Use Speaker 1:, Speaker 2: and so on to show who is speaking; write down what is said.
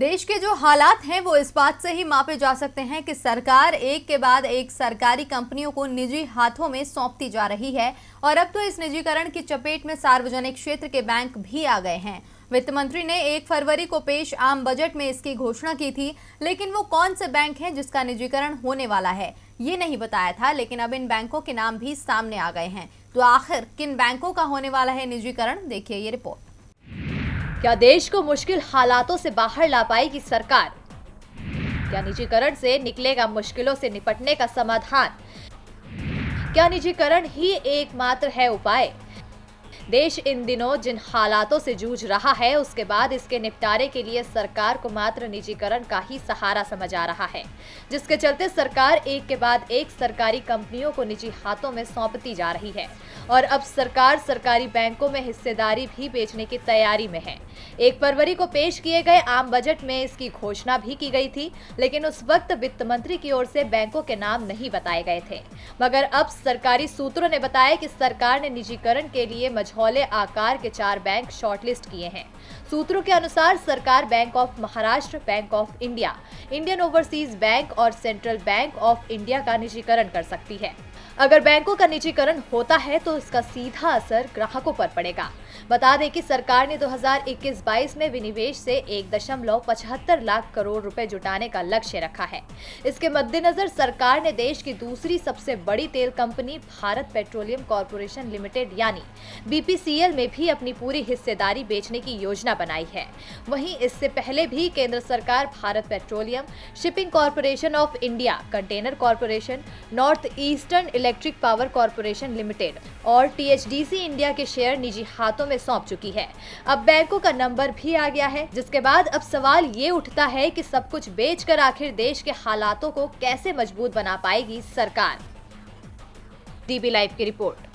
Speaker 1: देश के जो हालात हैं वो इस बात से ही मापे जा सकते हैं कि सरकार एक के बाद एक सरकारी कंपनियों को निजी हाथों में सौंपती जा रही है और अब तो इस निजीकरण की चपेट में सार्वजनिक क्षेत्र के बैंक भी आ गए हैं। वित्त मंत्री ने 1 फरवरी को पेश आम बजट में इसकी घोषणा की थी, लेकिन वो कौन से बैंक हैं जिसका निजीकरण होने वाला है ये नहीं बताया था। लेकिन अब इन बैंकों के नाम भी सामने आ गए हैं। तो आखिर किन बैंकों का होने वाला है निजीकरण, देखिए ये रिपोर्ट।
Speaker 2: क्या देश को मुश्किल हालातों से बाहर ला पाएगी सरकार? क्या निजीकरण से निकलेगा मुश्किलों से निपटने का समाधान? क्या निजीकरण ही एकमात्र है उपाय? देश इन दिनों जिन हालातों से जूझ रहा है उसके बाद इसके निपटारे के लिए सरकार को मात्र निजीकरण का ही सहारा समझ आ रहा है, जिसके चलते सरकार एक के बाद एक सरकारी कंपनियों को निजी हाथों में सौंपती जा रही है और अब सरकार सरकारी बैंकों में हिस्सेदारी भी बेचने की तैयारी में है। 1 फरवरी को पेश किए गए आम बजट में इसकी घोषणा भी की गई थी, लेकिन उस वक्त वित्त मंत्री की ओर से बैंकों के नाम नहीं बताए गए थे। मगर अब सरकारी सूत्रों ने बताया कि सरकार ने निजीकरण के लिए मझौले आकार के 4 बैंक शॉर्टलिस्ट किए हैं। सूत्रों के अनुसार सरकार bank of Maharashtra, bank of India, Indian overseas bank और सेंट्रल बैंक ऑफ इंडिया का निजीकरण कर सकती है। अगर बैंकों का निजीकरण होता है तो इसका सीधा असर ग्राहकों पर पड़ेगा। बता दें कि सरकार ने 2021-22 में विनिवेश से 1.75 लाख करोड़ रुपए जुटाने का लक्ष्य रखा है। इसके मद्देनजर सरकार ने देश की दूसरी सबसे बड़ी तेल company Bharat petroleum corporation limited यानी BPCL में भी अपनी पूरी हिस्सेदारी बेचने की योजना बनाई है। वहीं इससे पहले भी केंद्र सरकार Bharat petroleum, shipping corporation of India, container corporation, north eastern electric power corporation limited और THDC इंडिया के शेयर निजी हाथों में सौंप चुकी है। अब बैंकों का नंबर भी आ गया है, जिसके बाद अब सवाल ये उठता है कि सब कुछ बेचकर आखिर देश के हालातों को कैसे मजबूत बना पाएगी सरकार। DB लाइव की रिपोर्ट।